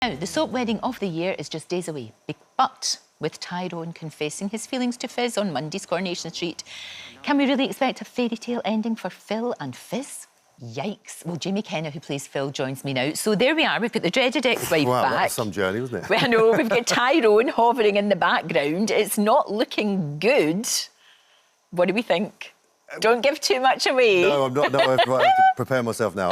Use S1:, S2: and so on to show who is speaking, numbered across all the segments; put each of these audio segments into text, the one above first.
S1: Now, the soap wedding of the year is just days away, but with Tyrone confessing his feelings to Fiz on Monday's Coronation Street, can we really expect a fairy tale ending for Phill and Fiz? Yikes. Well, Jamie Kenna, who plays Phill, joins me now. So there we are, we've got the dreaded ex-wife
S2: wow,
S1: back.
S2: Wow, that was some journey, wasn't it?
S1: I know, we've got Tyrone hovering in the background. It's not looking good. What do we think? Don't give too much away.
S2: No, I'm not. No, I have to prepare myself now.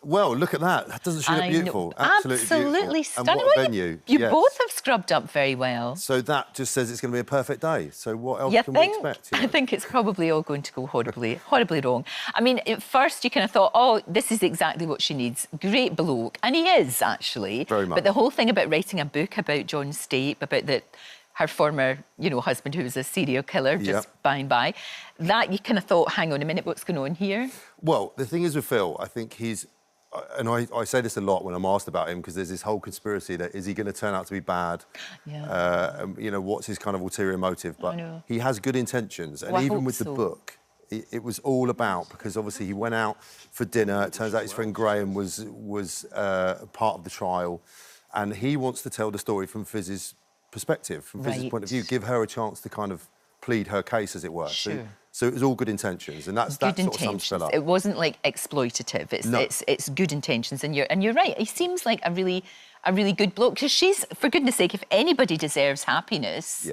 S2: Well, look at that. That doesn't she look beautiful?
S1: Absolutely stunning.
S2: And what a venue.
S1: You both have scrubbed up very well.
S2: So that just says it's going to be a perfect day. So what else can we expect?
S1: I think it's probably all going to go horribly wrong. I mean, at first you kind of thought, oh, this is exactly what she needs. Great bloke. And he is, actually.
S2: Very much.
S1: But the whole thing about writing a book about John Stape, about her former, husband who was a serial killer, just by and by, that you kind of thought, hang on a minute, what's going on here?
S2: Well, the thing is with Phill, I think he's... And I say this a lot when I'm asked about him, because there's this whole conspiracy that is he going to turn out to be bad? Yeah. What's his kind of ulterior motive? But he has good intentions. And even with the book, it was all about, because obviously he went out for dinner. It turns out his friend Graham was part of the trial. And he wants to tell the story from Fiz's perspective, from Fiz's point of view, give her a chance to kind of plead her case, as it were.
S1: Sure.
S2: So it was all good intentions, and that sort of sums Phill up.
S1: It wasn't like exploitative. It's good intentions, and you're right. He seems like a really good bloke, because she's, for goodness sake, if anybody deserves happiness,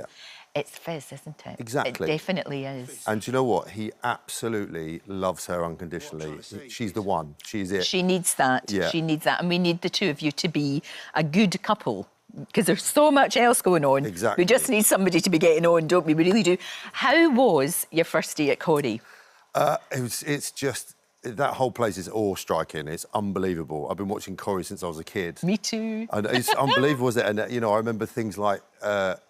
S1: it's Fiz, isn't it?
S2: Exactly.
S1: It definitely is.
S2: And do you know what? He absolutely loves her unconditionally. She's the one. She's it.
S1: She needs that. Yeah. She needs that, and we need the two of you to be a good couple, because there's so much else going on.
S2: Exactly.
S1: We just need somebody to be getting on, don't we? We really do. How was your first day at Corrie?
S2: It's just... That whole place is awe-striking. It's unbelievable. I've been watching Corrie since I was a kid.
S1: Me too.
S2: And it's unbelievable, isn't it? And, I remember things like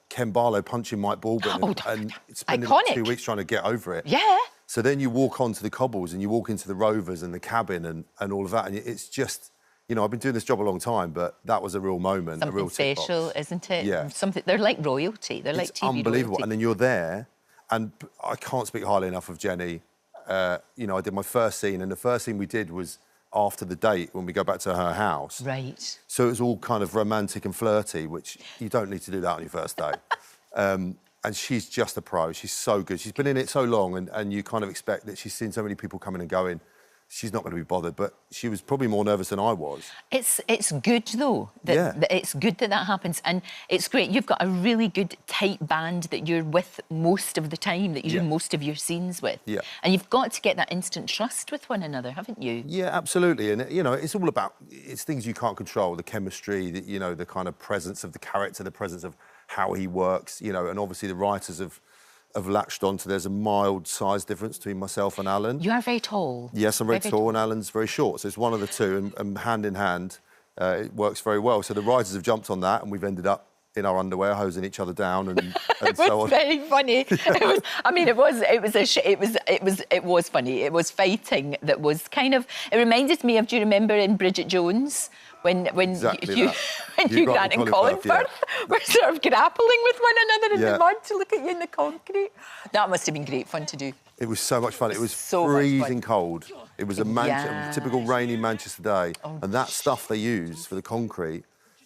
S2: Ken Barlow punching Mike Baldwin and spending 2 weeks trying to get over it.
S1: Yeah.
S2: So then you walk onto the cobbles and you walk into the Rovers and the cabin and all of that, and it's just... I've been doing this job a long time, but that was a real moment, a real tick box.
S1: Special, isn't it?
S2: Yeah.
S1: They're like royalty. They're like TV
S2: unbelievable.
S1: royalty.
S2: And then you're there, and I can't speak highly enough of Jenny. I did my first scene, and the first scene we did was after the date, when we go back to her house.
S1: Right.
S2: So it was all kind of romantic and flirty, which you don't need to do that on your first date. And she's just a pro. She's so good. She's been in it so long, and you kind of expect that she's seen so many people coming and going. She's not going to be bothered, but she was probably more nervous than I was.
S1: It's good, though. That it's good that happens, and it's great. You've got a really good, tight band that you're with most of the time, that you do most of your scenes with. Yeah. And you've got to get that instant trust with one another, haven't you? Yeah,
S2: absolutely. And, it's all about... It's things you can't control, the chemistry, the kind of presence of the character, the presence of how he works, and obviously the writers have latched on to there's a mild size difference between myself and Alan.
S1: You are very tall.
S2: Yes, I'm very tall and Alan's very short, so it's one of the two, and hand in hand, it works very well. So the writers have jumped on that, and we've ended up in our underwear, hosing each other down, and so on.
S1: It was very funny. It was funny. It was fighting that was kind of... It reminded me of, do you remember in Bridget Jones, when you Grant and Colin Firth were sort of grappling with one another in the mud to look at you in the concrete? That must have been great fun to do.
S2: It was so much fun. It was freezing cold. It was a typical rainy Manchester day, and that stuff they use for the concrete,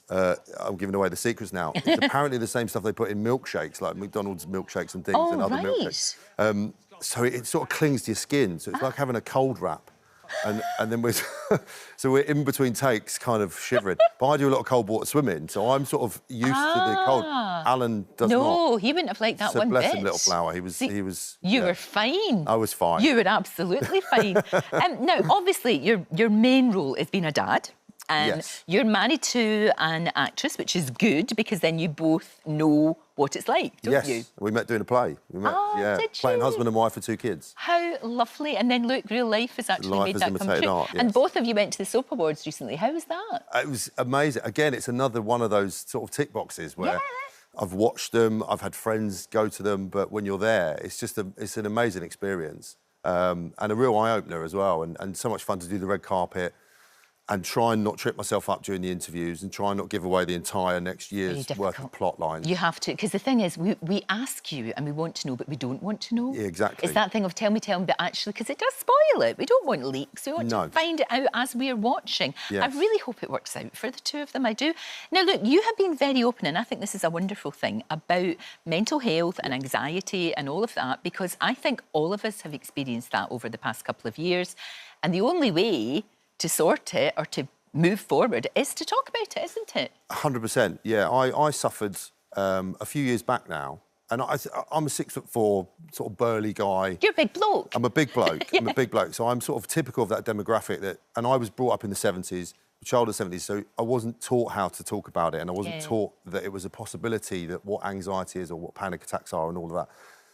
S2: I'm giving away the secrets now, it's apparently the same stuff they put in milkshakes, like McDonald's milkshakes and things, and other milkshakes. So it sort of clings to your skin, so it's like having a cold wrap. And then we're in between takes, kind of shivering. But I do a lot of cold water swimming, so I'm sort of used to the cold. Alan does not.
S1: No, he wouldn't have liked that one bit.
S2: Bless him, little flower. He was.
S1: You were fine.
S2: I was fine.
S1: You were absolutely fine. Now, obviously, your main role is being a dad. And you're married to an actress, which is good, because then you both know what it's like, don't you?
S2: Yes, we met doing a play. We met,
S1: did
S2: playing
S1: you?
S2: husband and wife for 2 kids.
S1: How lovely. And then, look, real life has actually made that come true.
S2: Art, yes.
S1: And both of you went to the Soap Awards recently. How was that?
S2: It was amazing. Again, it's another one of those sort of tick boxes where I've watched them, I've had friends go to them, but when you're there, it's just it's an amazing experience. And a real eye-opener as well, and so much fun to do the red carpet. and try and not trip myself up during the interviews and try and not give away the entire next year's worth of plot lines.
S1: You have to, because the thing is, we ask you and we want to know, but we don't want to know.
S2: Yeah, exactly.
S1: It's that thing of tell me, but actually, because it does spoil it. We don't want leaks. We want to find it out as we're watching.
S2: Yeah.
S1: I really hope it works out for the two of them. I do. Now, look, you have been very open, and I think this is a wonderful thing, about mental health and anxiety and all of that, because I think all of us have experienced that over the past couple of years. And the only way to sort it or to move forward is to talk about it, isn't it?
S2: 100%, yeah. I suffered a few years back now, and I'm a 6'4" sort of burly guy.
S1: You're a big bloke.
S2: I'm a big bloke.
S1: Yeah.
S2: I'm a big bloke. So I'm sort of typical of that demographic and I was brought up in the 70s, child of the 70s, so I wasn't taught how to talk about it, and I wasn't taught that it was a possibility, that what anxiety is or what panic attacks are and all of that.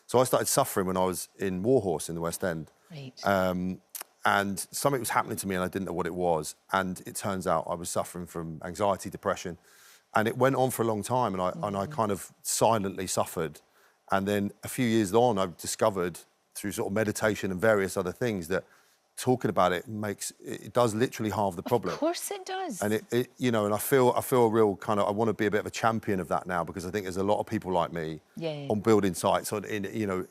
S2: So I started suffering when I was in Warhorse in the West End.
S1: Right.
S2: And something was happening to me and I didn't know what it was. And it turns out I was suffering from anxiety, depression. And it went on for a long time, and I kind of silently suffered. And then a few years on, I've discovered through sort of meditation and various other things that talking about it does literally halve the problem.
S1: Of course it does.
S2: And it you know, and I feel a real kind of, I want to be a bit of a champion of that now, because I think there's a lot of people like me on building sites, in you know,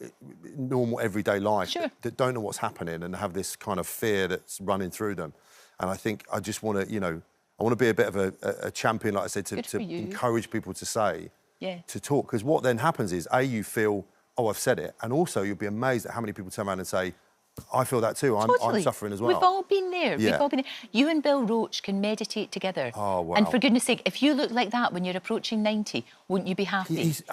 S2: normal everyday life that don't know what's happening and have this kind of fear that's running through them. And I think I just want to, you know, I want to be a bit of a champion, like I said, to encourage people to say, to talk, because what then happens is, you feel, oh, I've said it, and also you'll be amazed at how many people turn around and say, I feel that too. I'm suffering as well.
S1: We've all been there.
S2: Yeah.
S1: We've all been there. You and Bill Roache can meditate together.
S2: Oh, wow.
S1: And for goodness sake, if you look like that when you're approaching 90, wouldn't you be happy?
S2: He's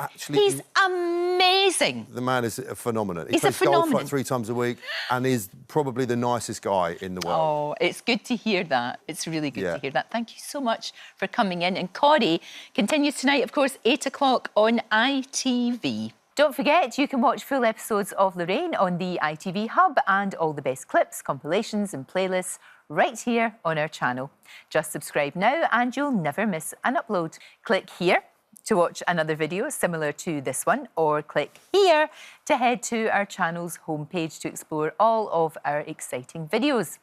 S1: amazing.
S2: The man is a phenomenon.
S1: He's
S2: plays
S1: a phenomenon.
S2: golf like 3 times a week and is probably the nicest guy in the world.
S1: Oh, it's good to hear that. It's really good to hear that. Thank you so much for coming in. And Corrie continues tonight, of course, 8 o'clock on ITV. Don't forget, you can watch full episodes of Lorraine on the ITV Hub and all the best clips, compilations and playlists right here on our channel. Just subscribe now and you'll never miss an upload. Click here to watch another video similar to this one, or click here to head to our channel's homepage to explore all of our exciting videos.